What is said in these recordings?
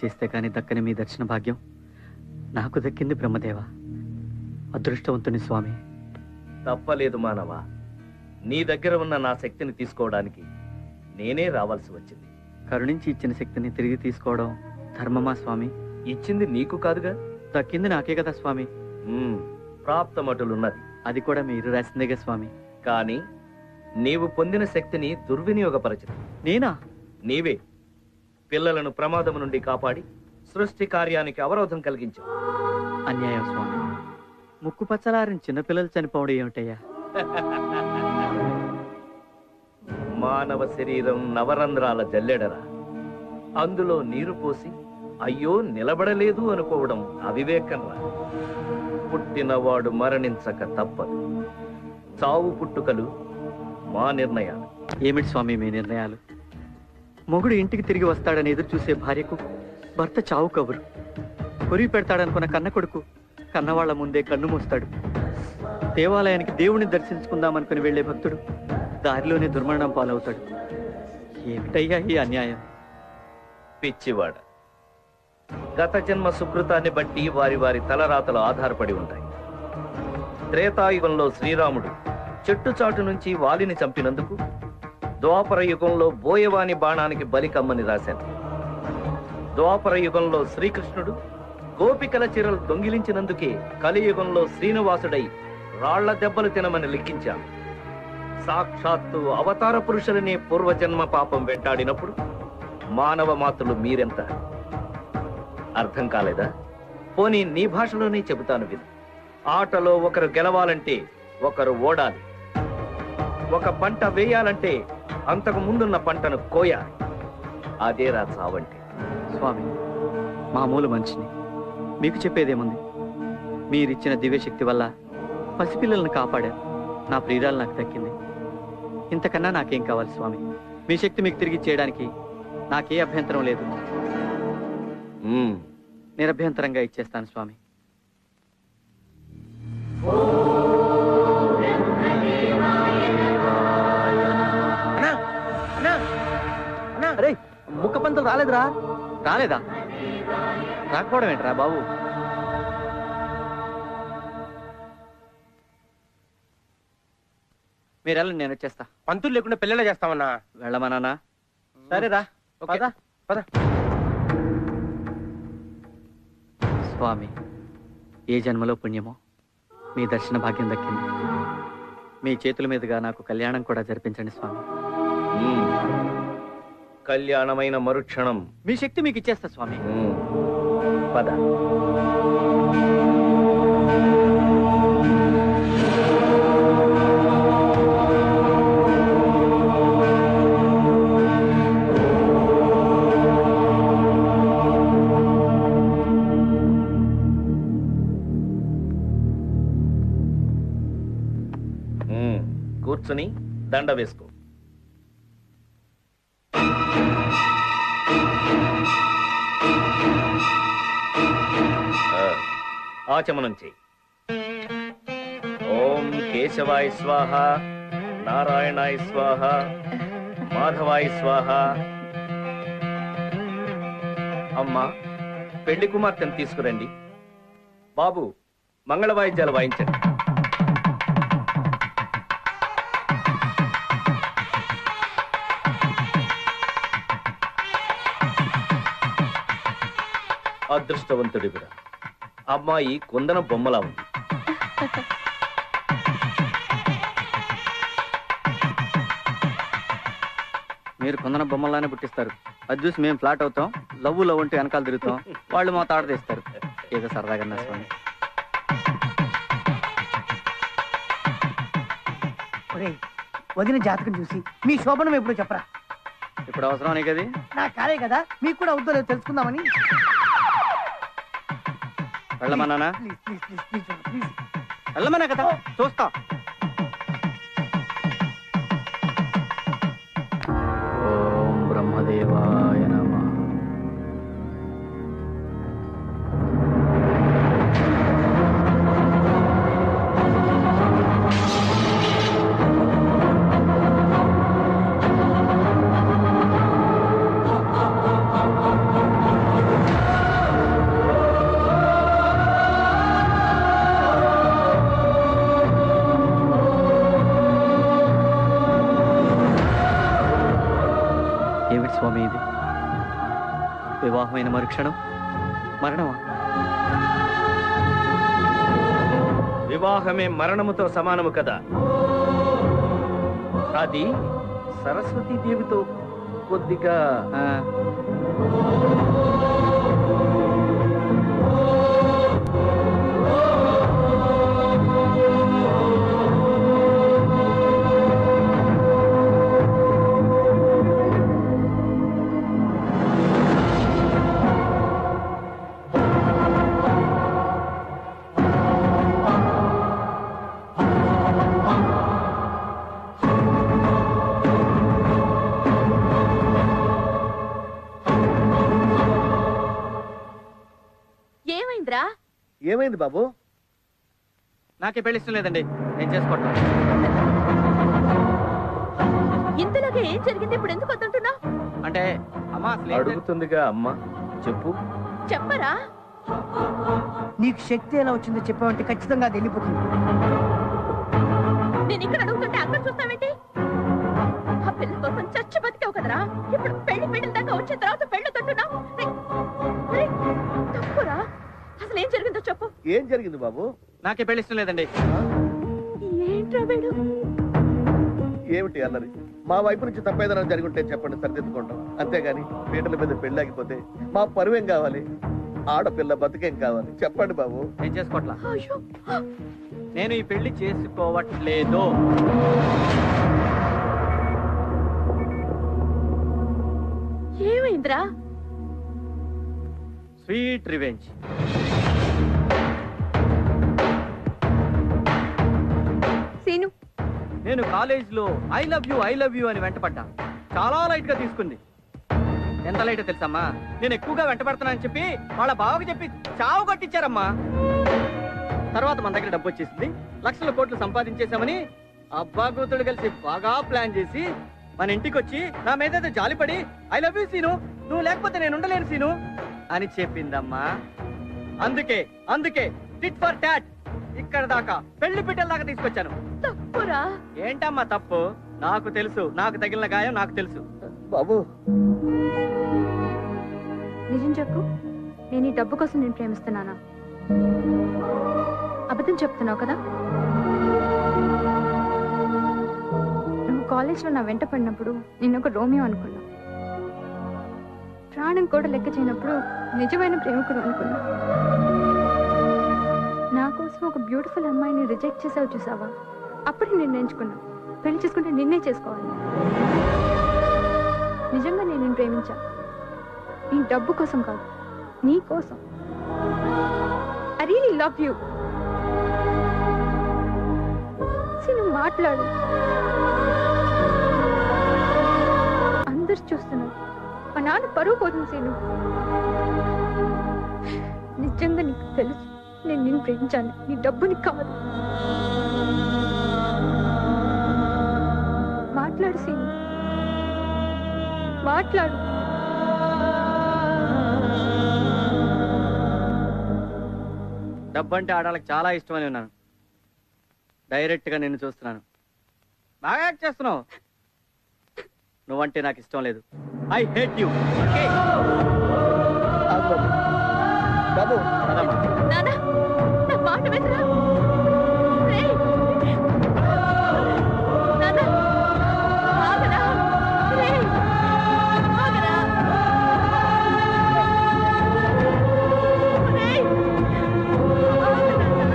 చేస్తే కానీ దక్కని మీ దర్శన భాగ్యం నాకు దక్కింది బ్రహ్మదేవ. అదృష్టవంతుని స్వామి. తప్పలేదు మానవ. నీ దగ్గర ఉన్న నా శక్తిని తీసుకోవడానికి నేనే రావాల్సి వచ్చింది. కరుణించి ఇచ్చిన శక్తిని తిరిగి తీసుకోవడం ధర్మమా స్వామి? ఇచ్చింది నీకు కాదుగా, దక్కింది నాకే కదా స్వామి. ప్రాప్తమటులున్నది. అది కూడా మీరు రాసిందేగా స్వామి. కానీ నీవు పొందిన శక్తిని దుర్వినియోగపరచదు. నేనా? నీవే పిల్లలను ప్రమాదం నుండి కాపాడి సృష్టి కార్యానికి అవరోధం కలిగించావు. అన్యాయం స్వామి. ముక్కు పచ్చలారిన చిన్నపిల్లలు చనిపోవడం ఏమిటయ్యా? మానవ శరీరం నవరంధ్రాల జల్లెడరా. అందులో నీరు పోసి అయ్యో నిలబడలేదు అనుకోవడం అవివేకంరా. పుట్టినవాడు మరణించక తప్పదు. చావు పుట్టుకలు మా నిర్ణయాలు. ఏమిటి స్వామి మీ నిర్ణయాలు? మొగుడు ఇంటికి తిరిగి వస్తాడని ఎదురు చూసే భార్యకు భర్త చావు కబురు. కొరివి పెడతాడనుకున్న కన్న కొడుకు కన్నవాళ్ల ముందే కన్ను మూస్తాడు. దేవాలయానికి దేవుణ్ణి దర్శించుకుందామనుకుని వెళ్లే భక్తుడు దారిలోనే దుర్మరణం పాలవుతాడు. ఏమిటయ్యా ఈ అన్యాయం? పిచ్చివాడ, గత జన్మ సుకృతాన్ని బట్టి వారి వారి తలరాతలు ఆధారపడి ఉంటాయి. త్రేతాయుగంలో శ్రీరాముడు చెట్టుచాటు నుంచి వాలిని చంపినందుకు ద్వాపర యుగంలో బోయవాని బాణానికి బలి కమ్మని రాశాను. ద్వాపర యుగంలో శ్రీకృష్ణుడు గోపికల చీరలు దొంగిలించినందుకే కలియుగంలో శ్రీనివాసుడై రాళ్ల దెబ్బలు తినమని లిఖించాను. సాక్షాత్తు అవతార పురుషులనే పూర్వజన్మ పాపం వెంటాడినప్పుడు మానవ మాతృలు మీరెంత? అర్థం కాలేదా? పోనీ నీ భాషలోనే చెబుతాను విను. ఆటలో ఒకరు గెలవాలంటే ఒకరు ఓడాలి. ఒక పంట వేయాలంటే అంతకు ముందున్న పంటను కోయాలి. అదేరా చావంటే. స్వామి, మామూలు మనిషిని. మీకు చెప్పేదేముంది? మీరిచ్చిన దివ్యశక్తి వల్ల పసిపిల్లలను కాపాడారు. నా ప్రియురాలు నాకు దక్కింది. ఇంతకన్నా నాకేం కావాలి స్వామి? మీ శక్తి మీకు తిరిగి చేయడానికి నాకే అభ్యంతరం లేదు. నిరభ్యంతరంగా ఇచ్చేస్తాను స్వామి. అరే, ముక్క పంతులు రాలేదురా? రాలేదా? రాకపోవడం ఏంట్రా బాబు? మీరు వెళ్ళండి, నేను వచ్చేస్తా. పంతులు లేకుండా పిల్లలే చేస్తామన్నా. వెళ్ళమన్నా? సరేరా, పద పద. స్వామి, ఏ జన్మలో పుణ్యమో మీ దర్శన భాగ్యం దక్కింది. మీ చేతుల మీదుగా నాకు కళ్యాణం కూడా జరిపించండి స్వామి. కళ్యాణమైన మరుక్షణం మీ శక్తి మీకు ఇచ్చేస్తా స్వామి. పద. కూర్చుని దండ వేసుకో. ఆచమనం చెయ్యి. ఓం కేశవాయ స్వాహ, నారాయణాయ స్వాహ, మాధవాయ స్వాహ. అమ్మా, పెళ్లి కుమార్తెను తీసుకురండి. బాబు, మంగళ వాయిద్యాలు వాయించండి. అదృష్టవంతుడి కూడా. అమ్మాయి కుందన బొమ్మలా ఉంది. మీరు కుందన బొమ్మలానే పుట్టిస్తారు. అది చూసి మేము ఫ్లాట్ అవుతాం. లవ్ లవ్ అంటే వెనకాల తిరుగుతాం. వాళ్ళు మా తాట తీస్తారు. ఏదో సరదాగా స్వామి. వదిన జాతకం చూసి మీ శోభనం ఎప్పుడు చెప్పరా? ఇప్పుడు అవసరం కదా? నా కాలే కదా, మీకు కూడా అవుతుందో లేదో తెలుసుకుందామని. వెళ్ళమన్నానా? వెళ్ళమన్నా కదా, చూస్తా. ఓం బ్రహ్మదేవాయ నమః. స్వామి ఇది? వివాహమైన మరుక్షణం మరణమా? వివాహమే మరణముతో సమానము కదా. అది సరస్వతీదేవితో కొద్దిగా ఆ, ఏమైందిరా? ఏమైంది బాబు? నాకే పెళ్లి ఇష్టం లేదండి, నేను చేసుకోవటం. ఇంతలోగా ఏం జరిగింది? ఇప్పుడు ఎందుకు వద్దంటున్నావు? అంటే అమ్మా అసలు ఏం జరిగింది? అడుగుతుందిగా అమ్మ, చెప్పు. చెప్పరా? నీకు శక్తి ఎలా వచ్చిందో చెప్పావంటే ఖచ్చితంగా అది వెళ్ళిపోతుంది. నేను ఇక్కడ అడుగుతుంటే అక్కడ చూస్తావేంటి? ఆ పిల్ల కోసం చచ్చి బతికావు కదరా. ఇప్పుడు పెళ్లి దాకా వచ్చిన తర్వాత పెళ్లి తొట్టున్నావు. తప్పురా. అసలు ఏం జరిగిందో చెప్పు. ఏం జరిగింది బాబు? నాకే పెళ్లి ఇష్టం లేదండి. ఏంట్రా వీడు? ఏమిటి అన్నది? మా వైపు నుంచి తప్పేదైనా జరుగుంటే చెప్పండి, సరిదిద్దుకుంటాం. అంతేగాని పీటల మీద పెళ్ళి ఆగిపోతే మా పరువేం కావాలి? ఆడపిల్ల బతుకేం కావాలి? చెప్పండి బాబు. నేను చేసుకోవట్లా. అయ్యో, నేను ఈ పెళ్లి చేసుకోవట్లేదు. ఏమైందిరా? Sweet revenge. సీను, నేను కాలేజీలో ఐ లవ్ యూ అని వెంటపడ్డా. చాలా లైట్ గా తీసుకుంది. ఎంత లైట్ తెలుసమ్మా? నేను ఎక్కువగా వెంటపడుతున్నానని చెప్పి వాళ్ళ బావకి చెప్పి చావు కొట్టించారమ్మా. తర్వాత మన దగ్గర డబ్బు వచ్చేసింది, లక్షల కోట్లు సంపాదించేశామని అబ్బా కూతుడు కలిసి బాగా ప్లాన్ చేసి మన ఇంటికి వచ్చి నా మీద జాలిపడి ఐ లవ్ యూ సీను, నువ్వు లేకపోతే నేను ఉండలేను సీను అని చెప్పిందమ్మా. అందుకే టిట్ ఫర్ టాట్ ఇక్కడ దాకా, పెళ్లి పిట్టల దాకా తీసుకొచ్చాను. తప్పురా. ఏంటమ్మా తప్పు? నాకు తెలుసు, నాకు తగిలిన గాయం నాకు తెలుసు. బాబు నిజం చెప్పు, నేను ఈ డబ్బు కోసం నేను ప్రేమిస్తున్నానా? అబద్ధం చెప్తున్నావు కదా? నువ్వు కాలేజ్లో నా వెంట పడినప్పుడు నేను ఒక రోమియో అనుకున్నా. ప్రాణం కూడా లెక్క చేయనప్పుడు నిజమైన ప్రేమికుడు అనుకున్నా. నా కోసం ఒక బ్యూటిఫుల్ అమ్మాయిని రిజెక్ట్ చేసావు చూసావా? అప్పుడు నేను ఎంచుకున్నా, పెళ్లి చేసుకుంటే నిన్నే చేసుకోవాలి. నిజంగా నేను నిన్ను ప్రేమించా. నీ డబ్బు కోసం కాదు, నీ కోసం. I really love you. నువ్వు మాట్లాడు. అందరు చూస్తున్నారు, మా నాన్న పరువు పోతుంది. సీను, నిజంగా నీకు తెలుసు నేను నిన్ను ప్రేమించాను, నీ డబ్బుని కాదు. మాట్లాడు సీను, మాట్లాడు. డబ్బు అంటే ఆడాలకు చాలా ఇష్టమని ఉన్నాను. డైరెక్ట్ గా నిన్ను చూస్తున్నాను, బాగా యాక్ట్ చేస్తున్నావు. నువ్వంటే నాకు ఇష్టం లేదు. I hate you. ఆగు బాబు. బాబు నాన్న, నా మాట వినరా? రేయ్! నాన్న, ఆగరా? రేయ్! ఆగరా? రేయ్! ఆగు నాన్న.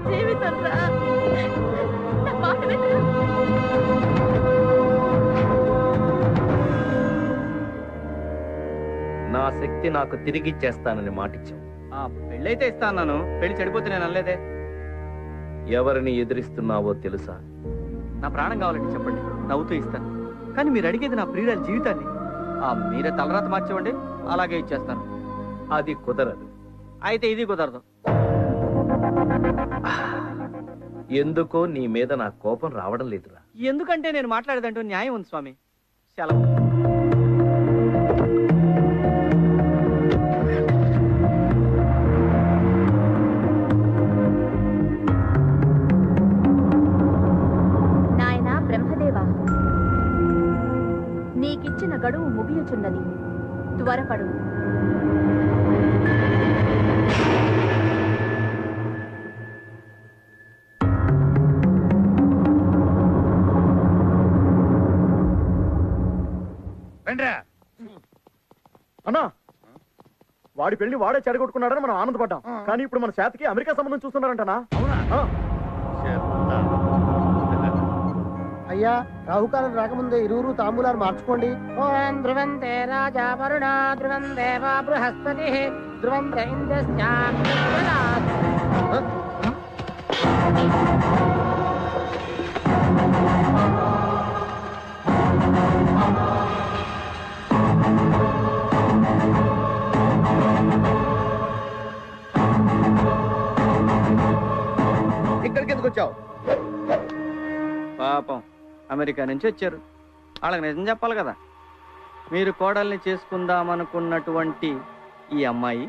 జీవితం రా. నా మాట వినరా? నా శక్తి నాకు తిరిగిచ్చేస్తానని మాటిచ్చావు. ఆ పెళ్ళైతే ఇస్తా అన్నాను, పెళ్లి చెడిపోతే నేను అనలేదే. ఎవరిని ఎదిరిస్తున్నావో తెలుసా? నా ప్రాణం కావాలంటే చెప్పండి, నవ్వుతూ ఇస్తాను. కానీ మీరు అడిగేది నా ప్రియురాల జీవితాన్ని. మీరే తలరాత మార్చేవండి, అలాగే ఇచ్చేస్తాను. అది కుదరదు. అయితే ఇది కుదరదు. ఎందుకో నీ మీద నా కోపం రావడం లేదురా. ఎందుకంటే నేను మాట్లాడేదంటూ న్యాయం ఉంది స్వామి. సెలవు. కదులుచున్నది. త్వరపడు. అన్నా వాడి పెళ్లి వాడే చెడగొట్టుకున్నాడని మనం ఆనందపడ్డాం, కానీ ఇప్పుడు మన శాతకి అమెరికా సంబంధం చూస్తున్నారంటనా? అయ్యా రాహుకాలం రాకముందే ఇరువురు తాంబూలాలు మార్చుకోండి. ఓం ధ్రువంతే రాజా వరుణ ధ్రువం దేవా బృహస్పతి ధ్రువం ఇక్కడికి ఎందుకు వచ్చావు? పాపం అమెరికా నుంచి వచ్చారు, వాళ్ళకి నిజం చెప్పాలి కదా. మీరు కోడల్ని చేసుకుందామనుకున్నటువంటి ఈ అమ్మాయి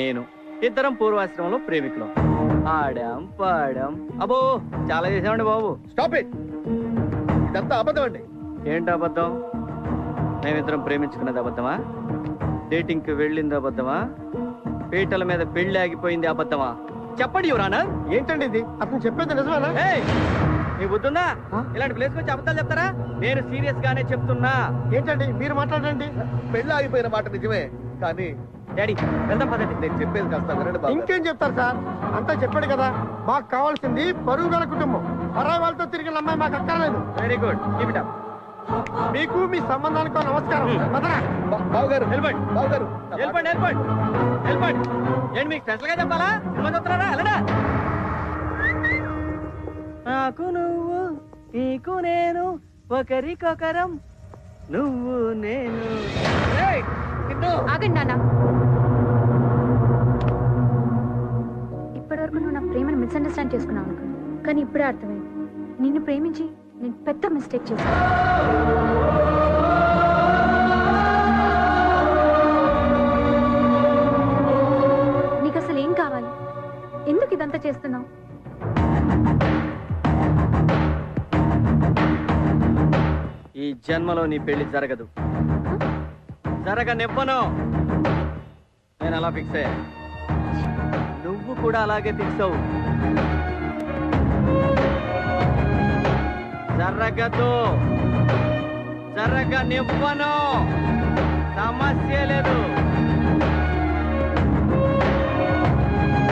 నేను ఇద్దరం పూర్వాశ్రమంలో ప్రేమికులం. ఆడాం పాడాం, అబ్బో చాలా చేసామండి బాబు. స్టాప్ ఇట్, ఇదంతా అబద్ధం అండి. ఏంటి అబద్ధం? మేమిద్దరం ప్రేమించుకున్నది అబద్ధమా? డేటింగ్కి వెళ్ళింది అబద్ధమా? పీటల మీద పెళ్లి ఆగిపోయింది అబద్ధమా? చెప్పండి యువరానా. ఏంటండి ఇది? అతను చెప్పేది నిజమేనా? నీ బుద్ధుందా? ఇలాంటి ప్లేస్ వచ్చి అబద్ధాలు చెప్తారా? నేను సీరియస్ గానే చెప్తున్నా. ఏంటండి మీరు మాట్లాడండి. పెళ్లి ఆగిపోయిన మాట నిజమే, కానీ డాడీ వెళ్దాం పదండి. నేను చెప్పేది కాస్త వినండి బాబు. ఇంకేం చెప్తారు సార్, అంతా చెప్పాడు కదా. మాకు కావాల్సింది పరువు గల కుటుంబం. పరాయి వాళ్ళతో తిరిగిన అమ్మాయి మాకు అక్కర్లేదు. Very good, keep it up. మీకు మీ సంబంధానికి నమస్కారం. బావగారు వెళ్ళిపోండి బావగారు వెళ్ళిపోండి వెళ్ళిపోండి వెళ్ళిపోండి. ఏంటి మీకు స్పెషల్ గా చెప్పాలా? సినిమా చూస్తున్నారా? వెళ్ళడా. నాకు నువ్వు నీకు నేను ఒకరికొకరం నువ్వు నేను. ఆగండి నాన్న. ఇప్పటివరకు నువ్వు నా ప్రేమను మిస్అండర్స్టాండ్ చేసుకున్నావు అనుకున్నా, కానీ ఇప్పుడే అర్థమైంది. నిన్ను ప్రేమించి నేను పెద్ద మిస్టేక్ చేశాను. నీకు అసలు ఏం కావాలి? ఎందుకు ఇదంతా చేస్తున్నావు? ఈ జన్మలో నీ పెళ్లి జరగదు, జరగనివ్వను. నేను అలా ఫిక్స్ అయ్యా, నువ్వు కూడా అలాగే ఫిక్స్ అవ్వు. జరగదు, జరగనివ్వను. సమస్య లేదు.